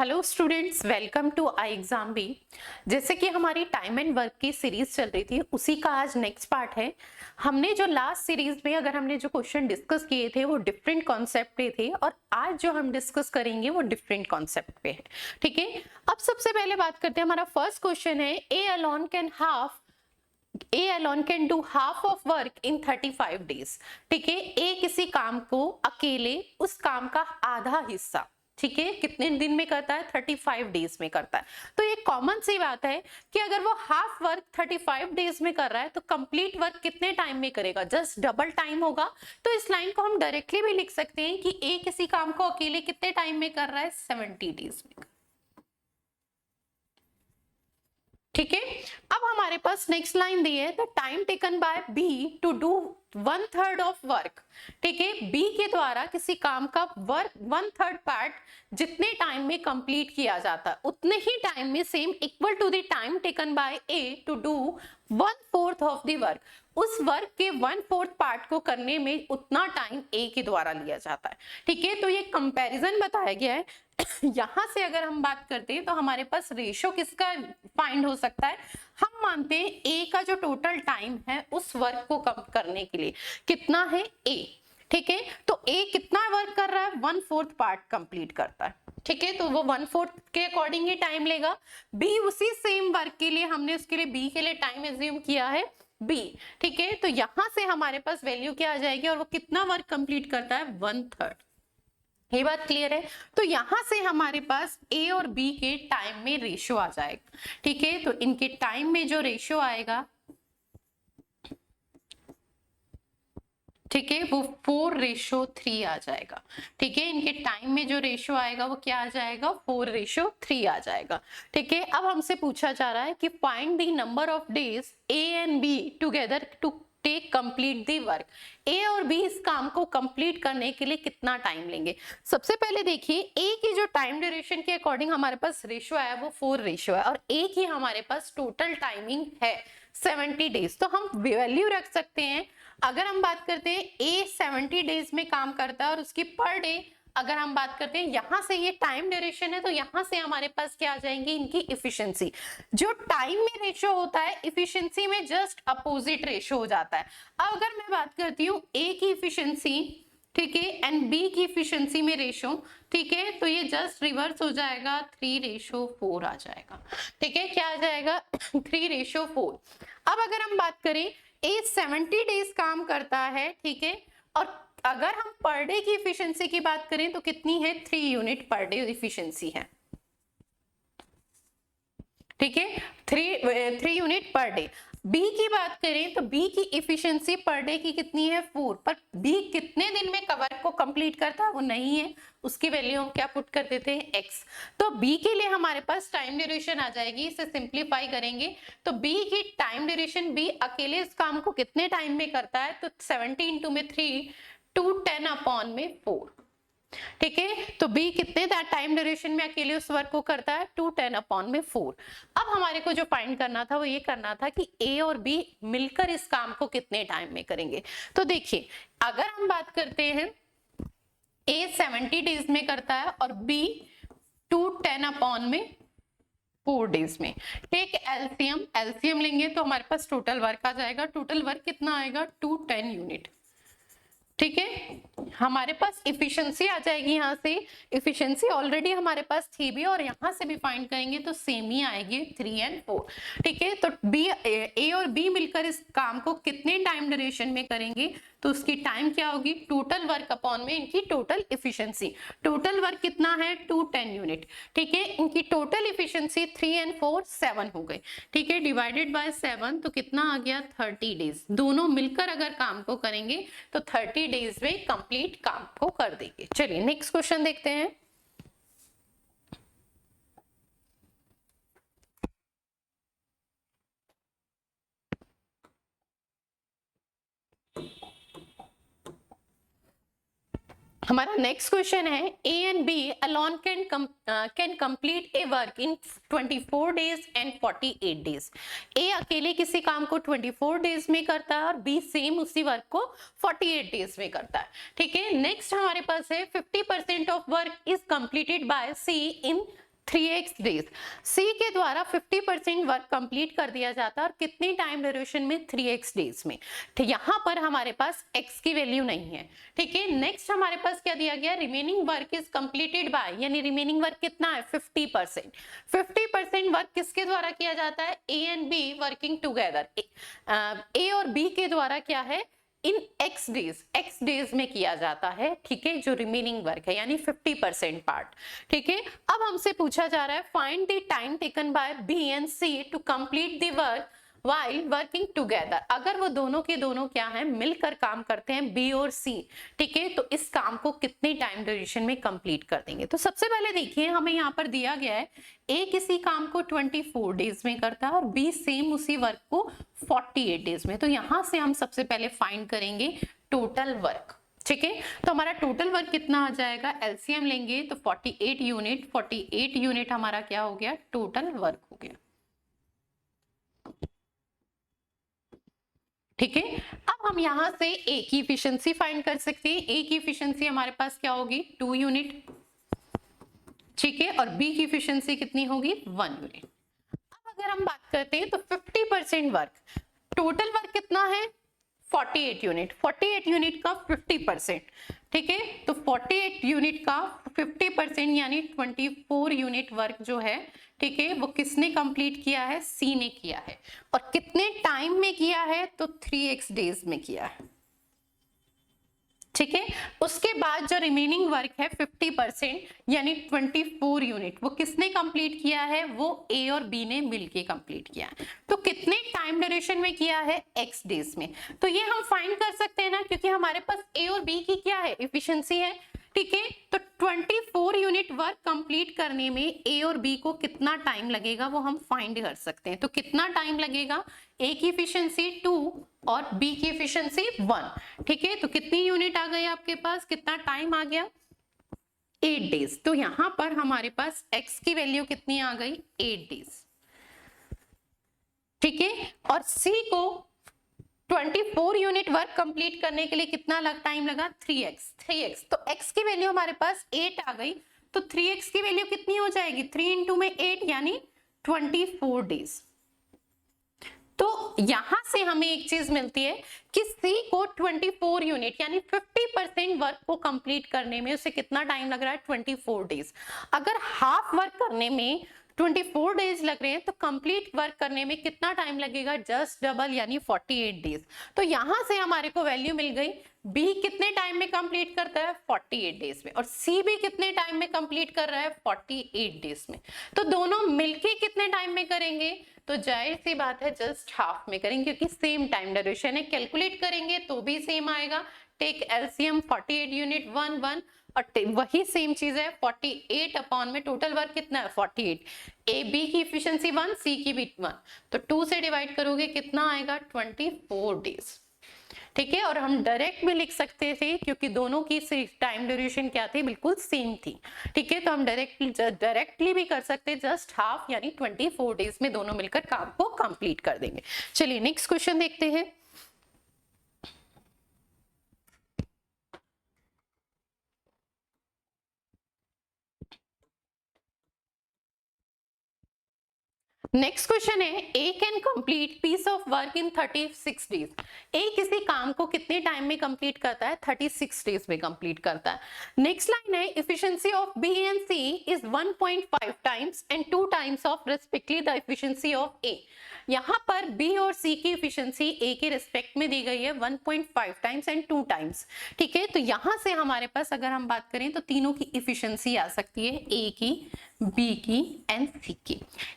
Hello students, welcome to I exam B. जैसे कि हमारी टाइम एंड वर्क की सीरीज चल रही थी, उसी का आज नेक्स्ट पार्ट है। हमने जो लास्ट सीरीज में अगर हमने जो क्वेश्चन डिस्कस किए थे वो डिफरेंट कॉन्सेप्ट पे थे, और आज जो हम डिस्कस करेंगे वो डिफरेंट कॉन्सेप्ट पे है। ठीक है, अब सबसे पहले बात करते हैं। हमारा फर्स्ट क्वेश्चन है, A alone can do half of work in 35 days. ठीक है, ए किसी काम को अकेले उस काम का आधा हिस्सा, ठीक है, कितने दिन में करता है? 35 डेज में करता है। तो ये कॉमन सी बात है कि अगर वो हाफ वर्क 35 डेज में कर रहा है तो कंप्लीट वर्क कितने टाइम में करेगा? जस्ट डबल टाइम होगा। तो इस लाइन को हम डायरेक्टली भी लिख सकते हैं कि ए किसी काम को अकेले कितने टाइम में कर रहा है? 70 डेज में। ठीक है, अब हमारे पास नेक्स्ट लाइन दी है, the time taken by B to do 1/3 of work. ठीक है, बी के द्वारा किसी काम का वर्क 1/3 पार्ट जितने टाइम में कंप्लीट किया जाता है उतने ही टाइम में, same equal to the time taken by A to do 1/4 of the work. उस वर्क के 1/4 पार्ट को करने में उतना टाइम ए के द्वारा लिया जाता है। ठीक है, तो ये कंपैरिजन बताया गया है। यहां से अगर हम बात करते हैं तो हमारे पास रेशो किसका फाइंड हो सकता है? हम मानते हैं ए का जो टोटल टाइम है उस वर्क को कम करने के लिए कितना है? ए। ठीक है, तो ए कितना वर्क कर रहा है? 1/4 पार्ट कंप्लीट करता है। ठीक है, तो वो 1/4 के अकॉर्डिंग ही टाइम लेगा। बी उसी सेम वर्क के लिए हमने उसके लिए बी के लिए टाइम एज्यूम किया है बी। ठीक है, तो यहां से हमारे पास वैल्यू क्या आ जाएगी और वो कितना वर्क कंप्लीट करता है? 1/3। ये बात क्लियर है? तो यहां से हमारे पास ए और बी के टाइम में रेशियो आ जाएगा। ठीक है, तो इनके टाइम में जो रेशियो आएगा, ठीक है, वो 4:3 आ जाएगा। ठीक है, इनके टाइम में जो रेशियो आएगा वो क्या आ जाएगा? 4:3 आ जाएगा। ठीक है, अब हमसे पूछा जा रहा है कि find the number of days A and B together to take complete the work. A और बी इस काम को कंप्लीट करने के लिए कितना टाइम लेंगे? सबसे पहले देखिए, ए की जो टाइम ड्यूरेशन के अकॉर्डिंग हमारे पास रेशियो आया वो 4 रेशियो है, और ए की हमारे पास टोटल टाइमिंग है 70 डेज। तो हम वैल्यू रख सकते हैं। अगर हम बात करते हैं ए 70 डेज में काम करता है और उसकी पर डे अगर हम बात करते हैं, यहां से ये टाइम ड्यूरेशन है, तो यहां से हमारे पास क्या आ जाएंगी? इनकी इफिशिएंसी। जो टाइम में रेशियो होता है इफिशिएंसी में जस्ट अपोजिट रेशियो हो जाता है। अब अगर मैं बात करती हूँ ए की इफिशिएंसी, ठीक है, एंड बी की इफिशिएंसी में रेशियो, ठीक है, तो ये जस्ट रिवर्स हो जाएगा, 3:4 आ जाएगा। ठीक है, क्या आ जाएगा? 3:4। अब अगर हम बात करें, ए 70 डेज काम करता है, ठीक है, और अगर हम पर डे की इफिशिएंसी की बात करें तो कितनी है? 3 यूनिट पर डे इफिशिएंसी है। ठीक है, 3 यूनिट पर डे। बी की बात करें तो बी की इफिशिएंसी पर डे की कितनी है? 4। पर बी कितने दिन में कवर को कंप्लीट करता है वो नहीं है, उसकी वैल्यू हम क्या पुट कर देते हैं? एक्स। तो बी के लिए हमारे पास टाइम ड्यूरेशन आ जाएगी, इसे सिंप्लीफाई करेंगे तो बी की टाइम ड्यूरेशन, बी अकेले इस काम को कितने टाइम में करता है? तो 70 × 3 210/4। ठीक है, तो बी कितने टाइम ड्यूरेशन में अकेले उस वर्क को करता है? 210/4। अब हमारे को जो फाइंड करना था वो ये करना था कि ए और बी मिलकर इस काम को कितने टाइम में करेंगे। तो देखिए, अगर हम बात करते हैं ए 70 डेज में करता है और बी 210/4 डेज में। टेक एलसीएम, एलसीएम लेंगे तो हमारे पास टोटल वर्क आ जाएगा। टोटल वर्क कितना आएगा? 210 यूनिट। ठीक है, हमारे पास इफिशिएंसी आ जाएगी। यहां से इफिशिएंसी ऑलरेडी हमारे पास थी भी, और यहां से भी फाइंड करेंगे तो सेम ही आएगी, 3 और 4। ठीक है, तो बी, ए और बी मिलकर इस काम को कितने टाइम ड्यूरेशन में करेंगे? तो उसकी टाइम क्या होगी? टोटल वर्क अपॉन में इनकी टोटल इफिशिएंसी। टोटल वर्क कितना है? 210 यूनिट। ठीक है, इनकी टोटल इफिशिएंसी 3 और 4 7 हो गए। ठीक है, डिवाइडेड बाय 7 तो कितना आ गया? 30 डेज। दोनों मिलकर अगर काम को करेंगे तो 30 डेज में कंप्लीट काम को कर देंगे। चलिए नेक्स्ट क्वेश्चन देखते हैं। हमारा नेक्स्ट क्वेश्चन है, A and B alone can complete a work in 24 days and 48 days. A अकेले किसी काम को 24 डेज में करता है और बी सेम उसी वर्क को 48 डेज में करता है। ठीक है, नेक्स्ट हमारे पास है 50% of work is completed by C in 3x days. C के द्वारा 50% वर्क कंप्लीट कर दिया जाता है और कितनी टाइम ड्यूरेशन में, 3x डेज में। ठीक, यहाँ पर हमारे पास x की वैल्यू नहीं है। ठीक है, नेक्स्ट हमारे पास क्या दिया गया, remaining work is completed bye, यानी रिमेनिंग वर्क कितना है, 50%। 50% वर्क किसके द्वारा किया जाता है, A and B working together. A और बी के द्वारा क्या है, इन x डेज में किया जाता है। ठीक है, जो रिमेनिंग वर्क है यानी 50% पार्ट। ठीक है, अब हमसे पूछा जा रहा है find the time taken by B and C to complete the work while working together. अगर वो दोनों के दोनों क्या है, मिलकर काम करते हैं, बी और सी। ठीक है, तो इस काम को कितने टाइम ड्यूरेशन में कंप्लीट कर देंगे। तो सबसे पहले देखिए, हमें यहाँ पर दिया गया है ए किसी काम को 24 डेज में करता है और बी सेम उसी वर्क को 48 डेज में। तो यहाँ से हम सबसे पहले फाइंड करेंगे टोटल वर्क। ठीक है, तो हमारा टोटल वर्क कितना आ जाएगा, एलसीएम लेंगे तो 48 यूनिट, 48 यूनिट हमारा क्या हो गया, टोटल वर्क हो गया। ठीक है, अब हम यहां से ए की इफिशिएंसी फाइंड कर सकते हैं। ए की इफिशिएंसी हमारे पास क्या होगी, 2 यूनिट। ठीक है, और बी की इफिशिएंसी कितनी होगी, 1 यूनिट। अब अगर हम बात करते हैं तो 50% वर्क, टोटल वर्क कितना है, 48 यूनिट। 48 यूनिट का 50%। ठीक है, तो 48 यूनिट का 50% यानी 24 यूनिट वर्क जो है, ठीक है, वो किसने कंप्लीट किया है, सी ने किया है। और कितने टाइम में किया है, तो 3x डेज में किया है। ठीक है, उसके बाद जो रिमेनिंग वर्क है 50% यानी 24 यूनिट, वो किसने कंप्लीट किया है, वो ए और बी ने मिलके कंप्लीट किया है। तो कितने टाइम ड्यूरेशन में किया है, x डेज में। तो ये हम फाइंड कर सकते हैं ना, क्योंकि हमारे पास ए और बी की क्या है, इफिशिएंसी है। ठीक है, तो 24 यूनिट वर्क कंप्लीट करने में ए और बी को कितना टाइम लगेगा, वो हम फाइंड कर सकते हैं। तो कितना टाइम लगेगा, ए की इफिशिएंसी 2 और बी की इफिशिएंसी 1। ठीक है, तो कितनी यूनिट आ गई आपके पास, कितना टाइम आ गया, 8 डेज। तो यहां पर हमारे पास x की वैल्यू कितनी आ गई, 8 डेज। ठीक है, और c को 24 यूनिट वर्क कंप्लीट करने के लिए कितना टाइम लगा, 3x। तो x की वैल्यू हमारे पास 8 आ गई, तो 3x की वैल्यू कितनी हो जाएगी, 3 इंटू में 8 यानी 24 डेज। तो यहां से हमें एक चीज मिलती है कि C को 24 यूनिट यानी 50% वर्क को कंप्लीट करने में उसे कितना टाइम लग रहा है, 24 डेज। अगर हाफ वर्क करने में 24 डेज लग रहे हैं, तो कंप्लीट वर्क करने में कितना टाइम लगेगा, जस्ट डबल यानी 48 डेज। तो यहां से हमारे को वैल्यू मिल गई, B कितने टाइम में कंप्लीट करता है, 48 डेज में, और C भी कितने टाइम में कंप्लीट कर रहा है, 48 डेज में। तो दोनों मिलके कितने टाइम में करेंगे, तो जाहिर सी बात है जस्ट हाफ में करेंगे, क्योंकि सेम टाइम ड्यूरेशन है। कैलकुलेट करेंगे तो भी सेम आएगा। टेक एलसीएम 48 यूनिट 1 1, और वही सेम चीज है 48 अपॉन में टोटल वर्क कितना है, 48। ए बी की इफिशिएंसी 1, सी की भी 1, तो 2 से डिवाइड करोगे कितना आएगा, 24 डेज। ठीक है, और हम डायरेक्ट भी लिख सकते थे क्योंकि दोनों की टाइम ड्यूरेशन क्या थी, बिल्कुल सेम थी। ठीक है, तो हम डायरेक्टली भी कर सकते, जस्ट हाफ यानी 24 डेज में दोनों मिलकर काम को कंप्लीट कर देंगे। चलिए नेक्स्ट क्वेश्चन देखते हैं। नेक्स्ट क्वेश्चन है, A can complete piece of work in 36 days. A किसी काम को कितने टाइम में कंप्लीट करता है, 36 डेज में कंप्लीट करता है। नेक्स्ट लाइन है, efficiency of B and C is 1.5 times and 2 times of respectively the efficiency of A. यहाँ पर बी और सी की एफिशिएंसी ए के रिस्पेक्ट में दी गई है 1.5 टाइम्स एंड 2 टाइम्स। ठीक है, तो यहाँ से हमारे पास अगर हम बात करें तो तीनों की एफिशिएंसी आ सकती है, ए की, बी की एंड सी की।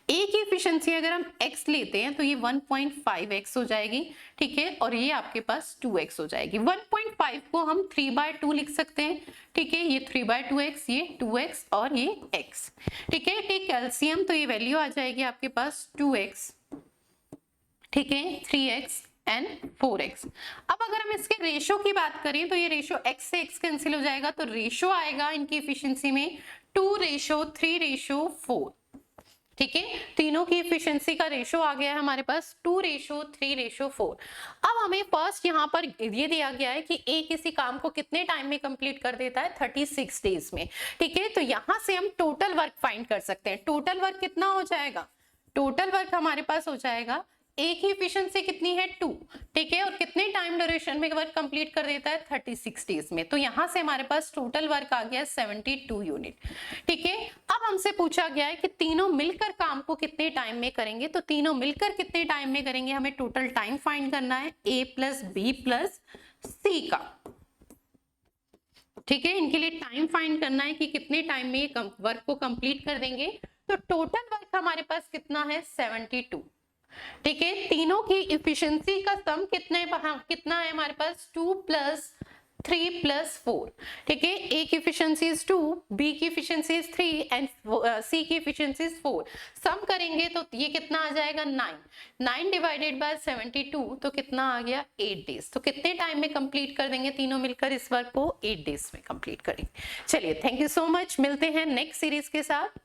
ए की एफिशिएंसी अगर हम x लेते हैं तो ये 1.5x हो जाएगी। ठीक है, और ये आपके पास 2x हो जाएगी। 1.5 को हम 3/2 लिख सकते हैं। ठीक है, ये 3/2x, ये 2x और ये x। ठीक है, टेक एलसीएम, तो ये वैल्यू आ जाएगी आपके पास 2x, ठीक है, 3x एंड 4x। अब अगर हम इसके रेशो की बात करें तो ये रेशो x से x कैंसिल हो जाएगा, तो रेशो आएगा इनकी एफिशिएंसी में 2:3:4। ठीक है, तीनों की इफिशिएंसी का रेशो आ गया है हमारे पास 2:3:4। अब हमें फर्स्ट यहाँ पर ये दिया गया है कि ए किसी काम को कितने टाइम में कंप्लीट कर देता है, 36 डेज में। ठीक है, तो यहाँ से हम टोटल वर्क फाइंड कर सकते हैं। टोटल वर्क कितना हो जाएगा, टोटल वर्क हमारे पास हो जाएगा, ए की इफिशिएंसी कितनी है 2, ठीक है, और कितने टाइम ड्यूरेशन में वर्क कंप्लीट कर देता है, 36 डेज में। तो यहाँ से हमारे पास टोटल वर्क आ गया 72 यूनिट। ठीक है, अब हमसे पूछा गया है कि तीनों मिलकर काम को कितने टाइम में करेंगे, तो तीनों मिलकर कितने टाइम में करेंगे, हमें टोटल टाइम फाइंड करना है ए प्लस बी प्लस सी का। ठीक है, इनके लिए टाइम फाइंड करना है कि कितने टाइम में ये वर्क को कंप्लीट कर देंगे। तो टोटल वर्क हमारे पास कितना है, 72। ठीक है, तीनों की इफिशिएंसी का सम कितना है हमारे पास, 2 + 3 + 4। ठीक है, ए की इफिशिएंसी इज 2, बी की इफिशिएंसी इज 3 एंड सी की इफिशिएंसी इज 4। सम करेंगे तो ये कितना आ जाएगा, 9 डिवाइडेड बाय 72, तो कितना आ गया, 8 डेज। तो कितने टाइम में कंप्लीट कर देंगे तीनों मिलकर इस वर्क को, 8 डेज में कंप्लीट करेंगे। चलिए, थैंक यू सो मच, मिलते हैं नेक्स्ट सीरीज के साथ।